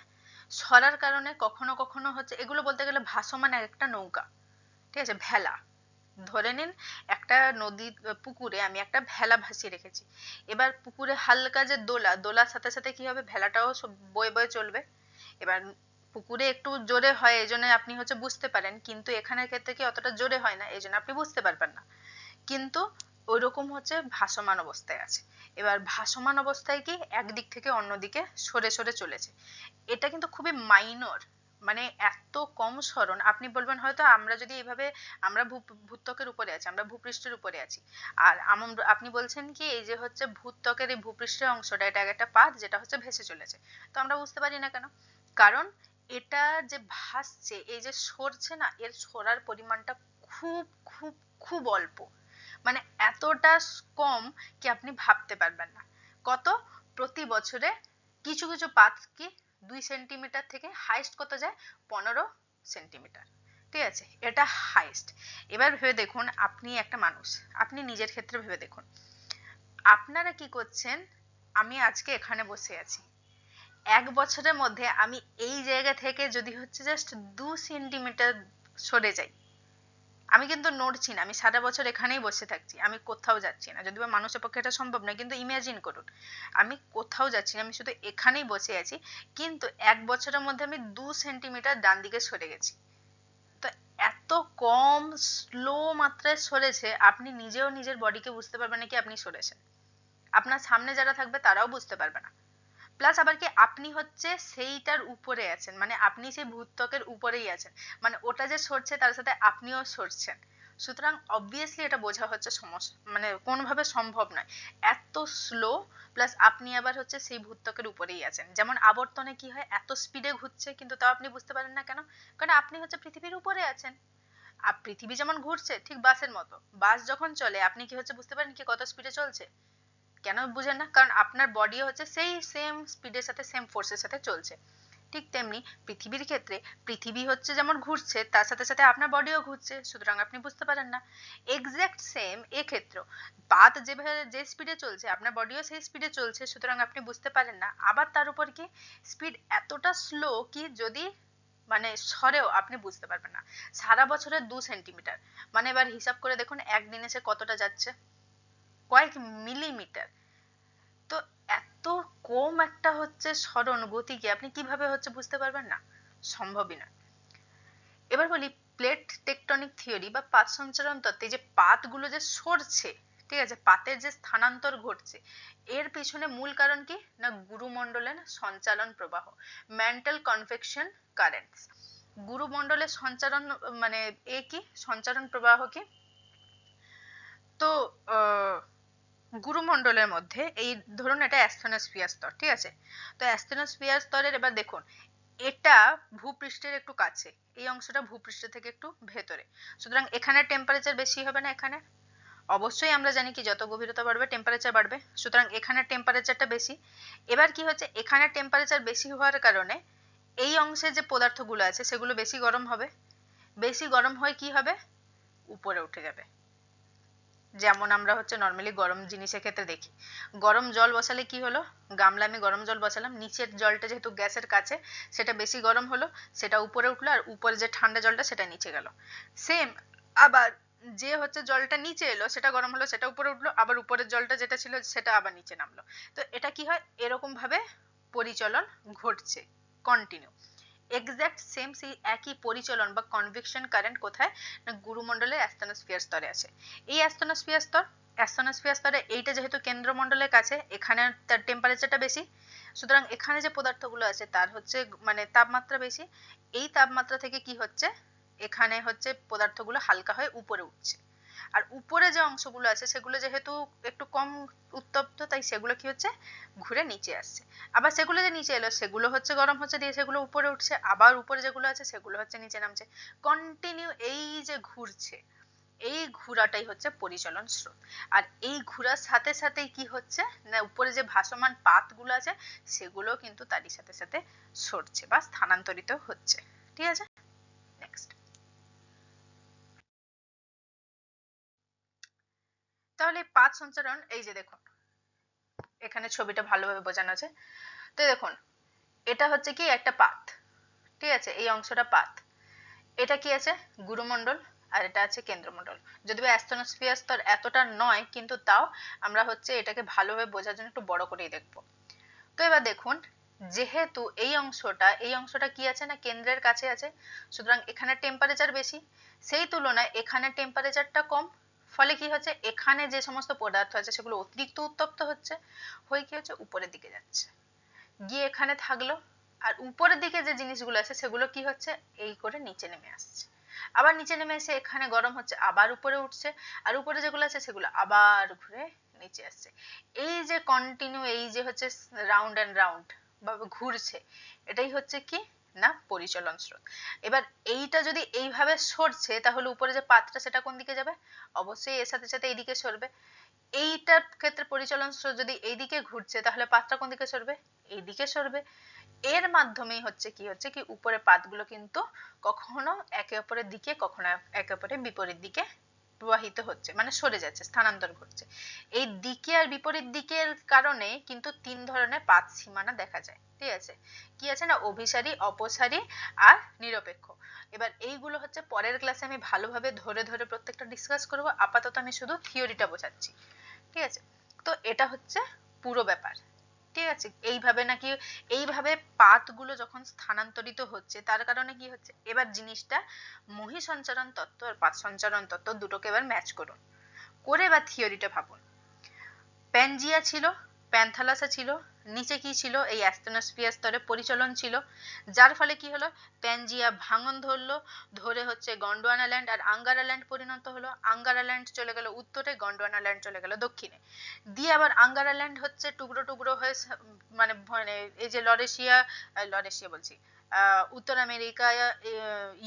সরার কারণে কখনো কখনো হচ্ছে, এগুলো বলতে গেলে ভাসমান একটা নৌকা, ঠিক আছে, ভেলা। ধরে নিন একটা নদীর পুকুরে আমি একটা ভেলা ভাসিয়ে রেখেছি, এবার পুকুরে হালকা যে দোলা, দোলার সাথে সাথে কি হবে, ভেলাটাও বয়ে বয়ে চলবে। এবার পুকুরে একটু জোরে হয় এই জন্য আপনি হচ্ছে বুঝতে পারেন, কিন্তু এখানের ক্ষেত্রে কি অতটা জোরে হয় না, এই জন্য আপনি বুঝতে পারবেন না। কিন্তু ওইরকম হচ্ছে ভাসমান অবস্থায় আছে। এবার ভাসমান অবস্থায় কি একদিক থেকে অন্যদিকে সরে সরে চলেছে। এটা কিন্তু খুবই মাইনর, মানে এত কম সরণ। আপনি বলবেন হয়তো আমরা যদি এইভাবে, আমরা ভূত্বকের উপরে আছি, আমরা ভূপৃষ্ঠের উপরে আছি, আর আপনি বলছেন কি এই যে হচ্ছে ভূত্বকের এই ভূপৃষ্ঠের অংশটা এটা একটা পাত যেটা হচ্ছে ভেসে চলেছে, তো আমরা বুঝতে পারি না কেন? কারণ এটা যে ভাসছে, এই যে সরছে না, এর সরার পরিমাণটা খুব খুব খুব অল্প, মানে এতটা কম কি আপনি ভাবতে পারবেন না। কত? প্রতি বছরে কিছু কিছু পাত কি 2 সেন্টিমিটার থেকে হাইস্ট কত যায়, 15 সেন্টিমিটার, ঠিক আছে, এটা হাইস্ট। এবার ভেবে দেখুন, আপনি একটা মানুষ, আপনি নিজের ক্ষেত্রে ভেবে দেখুন, আপনারা কি করছেন, আমি আজকে এখানে বসে আছি, 1 বছরের মধ্যে আমি এই জায়গা থেকে যদি হচ্ছে জাস্ট 2 সেন্টিমিটার সরে যাই, আমি কিন্তু নড়ছি না, আমি সারা বছর এখানেই বসে থাকছি, আমি কোথাও যাচ্ছি না, যদিও মানুষের পক্ষে এটা সম্ভব নয়, কিন্তু ইমাজিন করুন আমি কোথাও যাচ্ছি না, আমি শুধু এখানেই বসে আছি, কিন্তু 1 বছরের মধ্যে আমি 2 সেন্টিমিটার ডান দিকে সরে গেছি। তো এত কম স্লো মাত্রায় সরেছে, আপনি নিজেও নিজের বডিকে বুঝতে পারবেন না কি আপনি সরেছেন, আপনার সামনে যারা থাকবে তারাও বুঝতে পারবে না। প্লাস আবার কি আপনি হচ্ছে সেইটার উপরে আছেন, মানে আপনি সেই ভূত্বকের উপরেই আছেন, মানে ওটা যে সরছে তার সাথে আপনিও সরছেন। সুতরাং অবভিয়াসলি এটা বোঝা হচ্ছে সমস্যা, মানে কোনোভাবে সম্ভব নয় এত স্লো। প্লাস আপনি আবার হচ্ছে সেই ভূত্বকের উপরেই আছেন, যেমন আবর্তনে কি হয় এত স্পিডে ঘুরছে কিন্তু তাও আপনি বুঝতে পারেন না কেন, কারণ আপনি হচ্ছে পৃথিবীর উপরে আছেন। আর পৃথিবী যেমন ঘুরছে ঠিক বাসের মতো, বাস যখন চলে আপনি কি হচ্ছে বুঝতে পারেন কি কত স্পিডে চলছে, কেন বুঝেন না, কারণ আপনার বডি হচ্ছে সেই সেম স্পিডের সাথে সেম ফোর্সের সাথে চলছে। ঠিক তেমনি পৃথিবীর ক্ষেত্রে পৃথিবী হচ্ছে যেমন ঘুরছে তার সাথে সাথে আপনার বডিও ঘুরছে, সুতরাং আপনি বুঝতে পারেন না। এক্স্যাক্ট সেম এক্ষেত্রেও পাত যেভাবে যে স্পিডে চলছে আপনার বডিও সেই স্পিডে চলছে, সুতরাং আপনি বুঝতে পারেন না। আবার তার উপর কি স্পিড এতটা স্লো কি যদি মানে সরেও আপনি বুঝতে পারবেন না। সারা বছরে 2 সেন্টিমিটার, মানে এবার হিসাব করে দেখুন একদিনে সে কতটা যাচ্ছে, কয়েক মিলিমিটার। তো এত কম একটা হচ্ছে সরণ গতিকে আপনি কিভাবে হচ্ছে বুঝতে পারবেন না, সম্ভবই না। এবার বলি প্লেট টেকটনিক থিওরি বা পাত সঞ্চালন তত্ত্বে যে পাতগুলো যে সরছে, ঠিক আছে, পাতের যে স্থানান্তর ঘটছে, এর পিছনে মূল কারণ কি না গুরুমণ্ডলের সঞ্চালন প্রবাহ, মেন্টাল কনভেকশন কারেন্টস। গুরুমণ্ডলের সঞ্চালন মানে এ কি সঞ্চালন প্রবাহ কি, তো গুরুমণ্ডলের মধ্যে এই ধরুন এটা অ্যাস্থেনোস্ফিয়ার স্তর, ঠিক আছে, তো অ্যাস্থেনোস্ফিয়ার স্তরের এবার দেখুন এটা ভূপৃষ্ঠের একটু কাছে, এই অংশটা ভূপৃষ্ঠ থেকে একটু ভেতরে, সুতরাং এখানে টেম্পারেচার বেশি হবে না, এখানে অবশ্যই আমরা জানি কি যত গভীরতা বাড়বে টেম্পারেচার বাড়বে, সুতরাং এখানে টেম্পারেচারটা বেশি। এবার কি হচ্ছে এখানে টেম্পারেচার বেশি হওয়ার কারণে এই অংশে যে পদার্থগুলো আছে সেগুলো বেশি গরম হবে, বেশি গরম হয়ে কি হবে উপরে উঠে যাবে। যেমন আমরা হচ্ছে নর্মালি গরম জিনিসের ক্ষেত্রে দেখি, গরম জল বসালে কি হলো, গামলা আমি গরম জল বসালাম, নিচের জলটা যেহেতু গ্যাসের কাছে সেটা বেশি গরম হলো, সেটা উপরে উঠলো, আর উপরে যে ঠান্ডা জলটা সেটা নিচে গেল। সেম আবার যে হচ্ছে জলটা নিচে এলো সেটা গরম হলো, সেটা উপরে উঠলো, আবার উপরের জলটা যেটা ছিল সেটা আবার নিচে নামলো। তো এটা কি হয় এরকম ভাবে পরিচলন ঘটছে কন্টিনিউ। এক্স্যাক্ট সেম সেই একই পরিচলন বা কনভেকশন কারেন্ট কোথায় না গুরুমণ্ডলের অ্যাস্থেনোস্ফিয়ার স্তরে আছে। এই অ্যাস্থেনোস্ফিয়ার স্তরে এইটা যেহেতু কেন্দ্রমণ্ডলের কাছে, এখানে তার টেম্পারেচারটা বেশি, সুতরাং এখানে যে পদার্থগুলো আছে তার হচ্ছে মানে তাপমাত্রা বেশি। এই তাপমাত্রা থেকে কি হচ্ছে এখানে হচ্ছে পদার্থগুলো হালকা হয়ে উপরে উঠছে, আর উপরে যে অংশগুলো আছে সেগুলো যেহেতু একটু কম উত্তপ্ত তাই সেগুলো কি হচ্ছে ঘুরে নিচে আসছে, আবার সেগুলো যে নিচে এলো সেগুলো হচ্ছে গরম হচ্ছে দিয়ে সেগুলো উপরে উঠছে, আবার উপরে যেগুলো আছে সেগুলো হচ্ছে নিচে নামছে, কন্টিনিউ এই যে ঘুরছে। এই ঘোরাটাই হচ্ছে পরিচলন স্রোত। আর এই ঘোরার সাথে সাথেই কি হচ্ছে না, উপরে যে ভাসমান পাতগুলো আছে সেগুলো কিন্তু তারই সাথে সাথে সরছে বা স্থানান্তরিত হচ্ছে। ঠিক আছে, নেক্সট। তাহলে পাত সঞ্চারণ, এই যে দেখুন এখানে ছবিটা ভালোভাবে বোঝানো আছে। তো দেখুন এটা হচ্ছে কি একটা পাত, ঠিক আছে, এই অংশটা পাত। এটা কি আছে, গুরুমণ্ডল, আর এটা আছে কেন্দ্রমণ্ডল। যদিও অ্যাস্ট্রোস্ফিয়ার স্তর এতটা নয়, কিন্তু তাও আমরা হচ্ছে এটাকে ভালোভাবে বোঝার জন্য একটু বড় করেই দেখবো। তো এবার দেখুন, যেহেতু এই অংশটা কি আছে না কেন্দ্রের কাছে আছে, সুতরাং এখানে টেম্পারেচার বেশি, সেই তুলনায় এখানে টেম্পারেচারটা কম। ফলে কি হচ্ছে, এখানে যে সমস্ত পদার্থ আছে সেগুলো অতিরিক্ত উত্তপ্ত হচ্ছে, হয়ে কি হচ্ছে উপরের দিকে যাচ্ছে, গিয়ে এখানে থাকলো। আর উপরের দিকে যে জিনিসগুলো আছে সেগুলো কি হচ্ছে এই করে নিচে নেমে আসছে, আবার নিচে নেমে এসে এখানে গরম হচ্ছে, আবার উপরে উঠছে, আর উপরে যেগুলো আছে সেগুলো আবার ঘুরে নিচে আসছে। এই যে কন্টিনিউ, এই যে হচ্ছে রাউন্ড অ্যান্ড রাউন্ড বা ঘুরছে, এটাই হচ্ছে কি না পরিচলন স্রোত। এবার এইটা যদি এইভাবে সরছে তাহলে উপরে যে পাতটা সেটা কোন দিকে যাবে, অবশ্যই এর সাথে সাথে এইদিকে সরবে। এইটার ক্ষেত্রে পরিচলন স্রোত যদি এইদিকে ঘুরছে তাহলে পাতটা কোন দিকে সরবে, এইদিকে সরবে। এর মাধ্যমেই হচ্ছে কি উপরে পাতগুলো কিন্তু কখনো একে অপরের দিকে, কখনো একে অপরের বিপরীত দিকে প্রবাহিত হচ্ছে, মানে সরে যাচ্ছে, স্থানান্তর ঘটছে। এই দিকে আর বিপরীত দিকের কারণে কিন্তু তিন ধরনের পাত সীমানা দেখা যায়। ঠিক আছে, কি আছে না অভিসারী, অপসারী আর নিরপেক্ষ। এবার এইগুলো হচ্ছে পরের ক্লাসে আমি ভালোভাবে ধরে ধরে প্রত্যেকটা ডিসকাস করব, আপাতত আমি শুধু থিওরিটা বোঝাচ্ছি। ঠিক আছে, তো এটা হচ্ছে পুরো ব্যাপার। ঠিক আছে, এইভাবে নাকি এইভাবে পাতগুলো যখন স্থানান্তরিত হচ্ছে তার কারণে কি হচ্ছে, এবার জিনিসটা মহীসঞ্চারণ তত্ত্ব আর পাত সঞ্চারণ তত্ত্ব দুটোকে এবার ম্যাচ করুন, করে এবার থিওরিটা ভাবুন। প্যানজিয়া ছিল, প্যান্থালাসা ছিল, নিচে কি ছিল এই অ্যাস্টেনোস্ফিয়ার স্তরে পরিচলন ছিল, যার ফলে কি হলো প্যানজিয়া ভাঙন ধরলো, ধরে হচ্ছে গন্ডোয়ানা ল্যান্ড আর আঙ্গারা ল্যান্ড পরিণত হলো। আঙ্গারা ল্যান্ড চলে গেল উত্তরে, গন্ডোয়ানা ল্যান্ড চলে গেল দক্ষিণে। দিয়ে আবার আঙ্গারা ল্যান্ড হচ্ছে টুকরো টুকরো হয়ে মানে মানে এই যে লরেশিয়া, লরেশিয়া বলছি উত্তর আমেরিকা,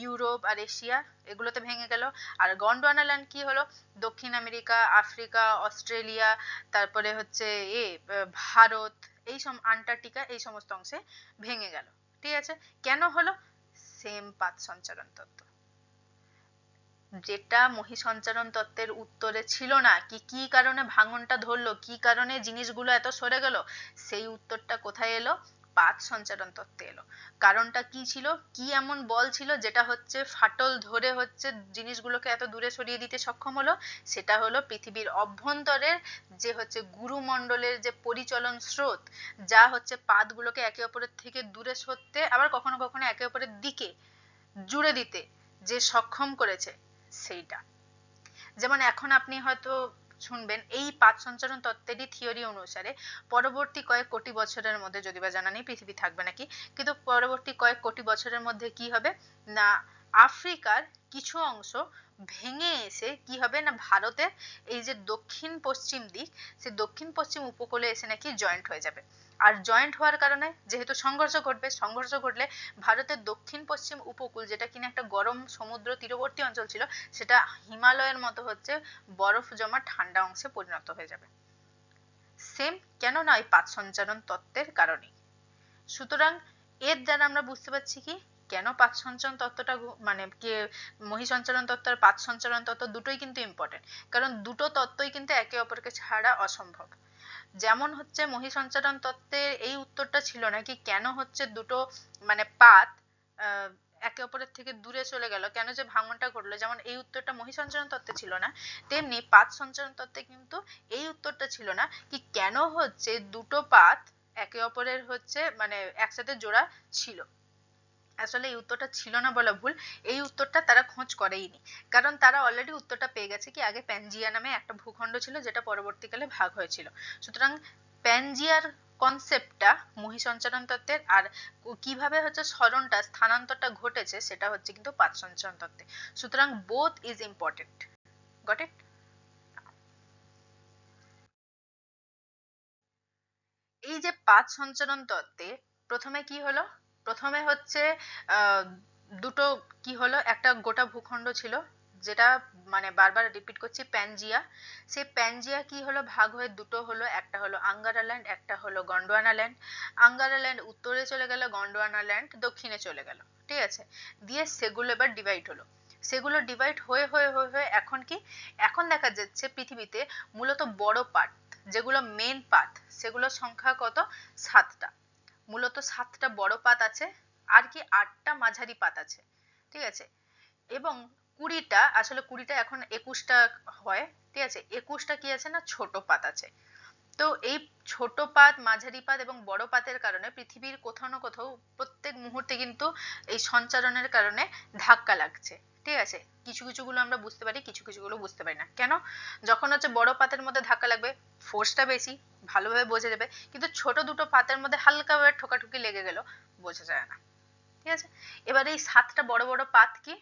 ইউরোপ আর এশিয়া এগুলোতে ভেঙে গেল। আর গন্ডোয়ানা ল্যান্ড কি হলো, দক্ষিণ আমেরিকা, আফ্রিকা, অস্ট্রেলিয়া, তারপরে হচ্ছে ভারত, এই সব আন্টার্কটিকা, এই সমস্ত অংশে ভেঙে গেল। ঠিক আছে, কেন হলো, সেম পাত সঞ্চারণ তত্ত্ব। যেটা মহীসঞ্চারণ তত্ত্বের উত্তরে ছিল না, কি কি কারণে ভাঙনটা ধরলো, কি কারণে জিনিসগুলো এত সরে গেল, সেই উত্তরটা কোথায় এলো, পাত সঞ্চারণ তত্ত্বে এলো। কারণটা কি ছিল, কি এমন বল ছিল যেটা হচ্ছে ফাটল ধরে হচ্ছে জিনিসগুলোকে এত দূরে সরিয়ে দিতে সক্ষম হলো, সেটা হলো পৃথিবীর অভ্যন্তরের যে হচ্ছে গুরুমণ্ডলের যে পরিচলন স্রোত, যা হচ্ছে পাতগুলোকে একে অপরের থেকে দূরে সরতে আবার কখনো কখনো একে অপরের দিকে জুড়ে দিতে যে সক্ষম করেছে সেইটা। যেমন এখন আপনি হয়তো শুনবেন এই পাত সঞ্চারণ তত্ত্বেরই থিওরি অনুসারে পরবর্তী কয়েক কোটি বছরের মধ্যে, যদি বা জানা নেই পৃথিবী থাকবে নাকি, কিন্তু পরবর্তী কয়েক কোটি বছরের মধ্যে কি হবে না আফ্রিকার কিছু অংশ ভেঙে এসে কি হবে না ভারতের এই যে দক্ষিণ পশ্চিম দিক, সেই দক্ষিণ পশ্চিম উপকূলে এসে নাকি জয়েন্ট হয়ে যাবে। আর জয়েন্ট হওয়ার কারণে যেহেতু সংঘর্ষ ঘটবে, সংঘর্ষ ঘটলে ভারতের দক্ষিণ পশ্চিম উপকূল যেটা কিনা একটা গরম সমুদ্র তীরবর্তী অঞ্চল ছিল, সেটা হিমালয়ের মতো হচ্ছে বরফ জমা ঠান্ডা অংশে পরিণত হয়ে যাবে। সেম কেন না এই পাত সঞ্চারণ তত্ত্বের কারণে। সুতরাং এর দ্বারা আমরা বুঝতে পারছি কি কেন পাত সঞ্চারণ তত্ত্বটা মানে কি মহীসঞ্চারণ তত্ত্ব আর পাত সঞ্চারণ তত্ত্ব দুটোই কিন্তু ইম্পর্টেন্ট, কারণ দুটো তত্ত্বই কিন্তু একে অপরকে ছাড়া অসম্ভব। যেমন হচ্ছে মহীসঞ্চারণ তত্ত্বের এই উত্তরটা ছিল না কি কেন হচ্ছে দুটো মানে পাত একে অপরের থেকে দূরে চলে গেল, কেন যে ভাঙনটা ঘটলো, যেমন এই উত্তরটা মহীসঞ্চারণ তত্ত্বে ছিল না, তেমনি পাত সঞ্চারণ তত্ত্বে কিন্তু এই উত্তরটা ছিল না কি কেন হচ্ছে দুটো পাত একে অপরের হচ্ছে মানে একসাথে জোড়া ছিল। আসলে এই উত্তরটা ছিল না বলা ভুল, এই উত্তরটা তারা খোঁজ করেইনি, কারণ তারা অলরেডি উত্তরটা পেয়ে গেছে কি আগে প্যানজিয়া নামে একটা ভূখণ্ড ছিল যেটা পরবর্তীকালে ভাগ হয়েছিল। সুতরাং প্যানজিয়ার কনসেপ্টটা মহীসঞ্চারণ তত্ত্বের, আর কিভাবে হচ্ছে সরণটা স্থানান্তরটা ঘটেছে সেটা হচ্ছে কিন্তু পাত সঞ্চারণ তত্ত্বে। সুতরাং both is important. Got it? এই যে পাত সঞ্চারণ তত্ত্বে প্রথমে কি হলো, প্রথমে হচ্ছে আহ দুটো কি হলো, একটা গোটা ভূখণ্ড ছিল যেটা মানে বারবার রিপিট করছি, প্যানজিয়া। সেই প্যানজিয়া কি হলো, ভাগ হয়ে দুটো হলো, একটা হলো আঙ্গারা ল্যান্ড, একটা হলো গন্ডোয়ানা ল্যান্ড। আঙ্গারা ল্যান্ড উত্তরে চলে গেল, গন্ডোয়ানা ল্যান্ড দক্ষিণে চলে গেল, ঠিক আছে। দিয়ে সেগুলো এবার ডিভাইড হলো, সেগুলো ডিভাইড হয়ে হয়ে হয়ে হয়ে এখন কি, এখন দেখা যাচ্ছে পৃথিবীতে মূলত বড় পাত, যেগুলো মেন পাত, সেগুলোর সংখ্যা কত, 7টা। মূলত 7টা বড় পাত আছে, আর কি 8টা মাঝারি পাত আছে, ঠিক আছে। এবং 20টা, আসলে 20টা এখন 21টা হয়, ঠিক আছে, 21টা কি আছে না ছোট পাত আছে। তো এই ছোট পাত, মাঝারি পাত এবং বড় পাতের কারণে পৃথিবীর কোথাও না কোথাও প্রত্যেক মুহূর্তে কিন্তু এই সঞ্চারণের কারণে ধাক্কা লাগছে, ঠিক আছে। কিছু কিছুগুলো আমরা বুঝতে পারি, কিছু কিছুগুলো বুঝতে পারি না। কেন? যখন হচ্ছে বড় পাতের মধ্যে ধাক্কা লাগবে, ফোর্সটা বেশি, ভালোভাবে বোঝা যাবে, কিন্তু ছোট দুটো পাতের মধ্যে হালকাভাবে ঠোকাঠুকি লেগে গেল, বোঝা যায় না, ঠিক আছে। এবার এই 7টা বড় বড় পাত কি,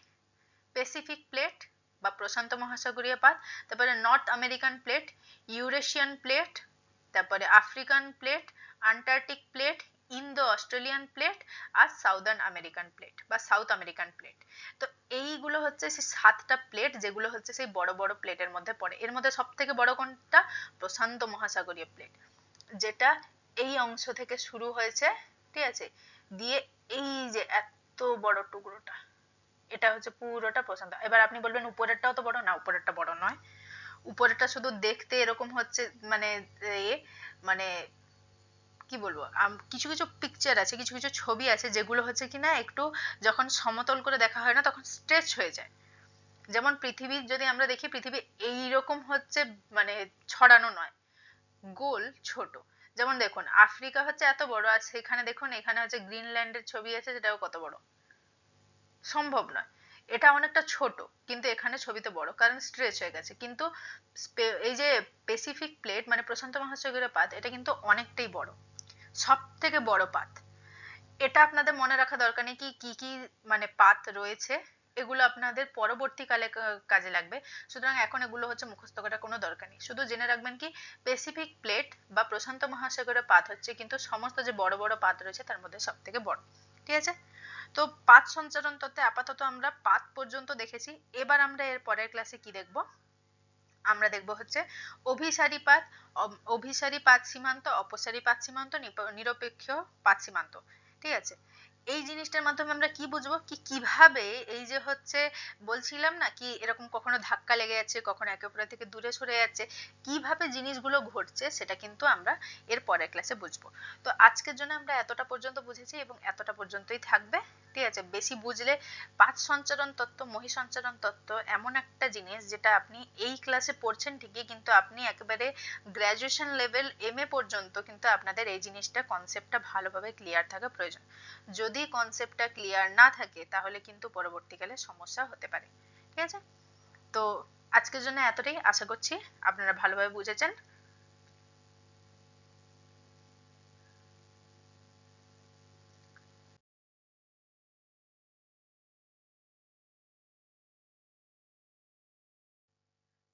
প্যাসিফিক প্লেট বা প্রশান্ত মহাসাগরীয় পাত, তারপরে North American plate, Eurasian plate, তারপরে African plate, Antarctic plate, Indo Australian plate, আর সাউদার্ন আমেরিকান প্লেট বা সাউথ আমেরিকান প্লেট। তো এইগুলো হচ্ছে সেই 7টা প্লেট, যেগুলো হচ্ছে সেই বড় বড় প্লেটের মধ্যে পড়ে। এর মধ্যে সব থেকে বড় কোনটা, প্রশান্ত মহাসাগরীয় প্লেট, যেটা এই অংশ থেকে শুরু হয়েছে, ঠিক আছে, দিয়ে এই যে এত বড় টুকরোটা, এটা হচ্ছে পুরোটা প্রশান্ত। এবার আপনি বলবেন উপরেরটাও তো বড়, না উপরেরটা বড় নয়, উপরেরটা শুধু দেখতে এরকম হচ্ছে, মানে এ মানে কি বলবো, কিছু কিছু পিকচার আছে, কিছু কিছু ছবি আছে যেগুলো হচ্ছে কিনা একটু যখন সমতল করে দেখা হয় না তখন স্ট্রেচ হয়ে যায়। যেমন পৃথিবী যদি আমরা দেখি, পৃথিবী এইরকম হচ্ছে মানে ছড়ানো নয়, গোল ছোট। যেমন দেখুন আফ্রিকা হচ্ছে এত বড়, আর সেখানে দেখুন এখানে হচ্ছে গ্রিনল্যান্ডের ছবি আছে, যেটাও কত বড়, সম্ভব নয়। এটা অনেকটা ছোট, কিন্তু এখানে ছবিতে বড়, কারণ স্ট্রেচ হয়ে গেছে। কিন্তু এই যে প্যাসিফিক প্লেট মানে প্রশান্ত মহাসাগরীয় পাত, এটা কিন্তু অনেকটাই বড়, সব থেকে বড় পাত। এটা আপনাদের মনে রাখা দরকার নেই কি কি কি মানে পাত রয়েছে, এগুলো আপনাদের পরবর্তীকালে কাজে লাগবে। সুতরাং এখন এগুলো হচ্ছে মুখস্থ করার কোনো দরকার নেই, শুধু জেনে রাখবেন কি প্যাসিফিক প্লেট বা প্রশান্ত মহাসাগরের পাত হচ্ছে কিন্তু সমস্ত যে বড় বড় পাত রয়েছে তার মধ্যে সব থেকে বড়, ঠিক আছে। তো পাত সঞ্চারণ তত্ত্বে আপাতত আমরা পাত পর্যন্ত দেখেছি। এবার আমরা এর পরের ক্লাসে কি দেখব, আমরা দেখব হচ্ছে অভিসারী পাত, অভিসারী পাত সীমান্ত, অপসারী পাত সীমান্ত, নিরপেক্ষ পাত সীমান্ত, ঠিক আছে। এই জিনিসটার মাধ্যমে আমরা কি বুঝবো, কি কিভাবে এই যে হচ্ছে বলছিলাম না কি এরকম কখনো ধাক্কা লেগে যাচ্ছে, কখনো একে অপরের থেকে দূরে সরে যাচ্ছে, কিভাবে জিনিসগুলো ঘটছে সেটা কিন্তু আমরা এর পরের ক্লাসে বুঝবো। তো আজকের জন্য আমরা এতটা পর্যন্ত বুঝেছি এবং এতটা পর্যন্তই থাকবে, ঠিক আছে। বেশি বুঝলে পাত সঞ্চারণ তত্ত্ব, মহি সঞ্চারণ তত্ত্ব এমন একটা জিনিস যেটা আপনি এই ক্লাসে পড়ছেন ঠিকই, কিন্তু আপনি একেবারে গ্রাজুয়েশন লেভেল এমএ পর্যন্ত কিন্তু আপনাদের এই জিনিসটা কনসেপ্টটা ভালোভাবে ক্লিয়ার থাকা প্রয়োজন। যদি কনসেপ্টটা ক্লিয়ার না থাকে তাহলে কিন্তু পরবর্তীকালে সমস্যা হতে পারে, ঠিক আছে। তো আজকের জন্য এতটাই, আশা করছি আপনারা ভালোভাবে বুঝেছেন।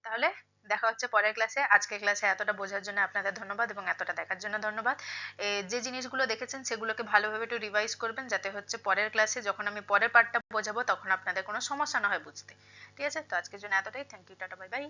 তাহলে দেখা হচ্ছে পরের ক্লাসে। আজকের ক্লাসে এতটা বোঝার জন্য আপনাদের ধন্যবাদ এবং এতটা দেখার জন্য ধন্যবাদ। যে জিনিসগুলো দেখেছেন সেগুলোকে ভালোভাবে একটু রিভাইজ করবেন, যাতে হচ্ছে পরের ক্লাসে যখন আমি পরের পার্টটা বোঝাবো তখন আপনাদের কোনো সমস্যা না হয় বুঝতে, ঠিক আছে। তো আজকের জন্য এতটাই, thank you, tata, bye by.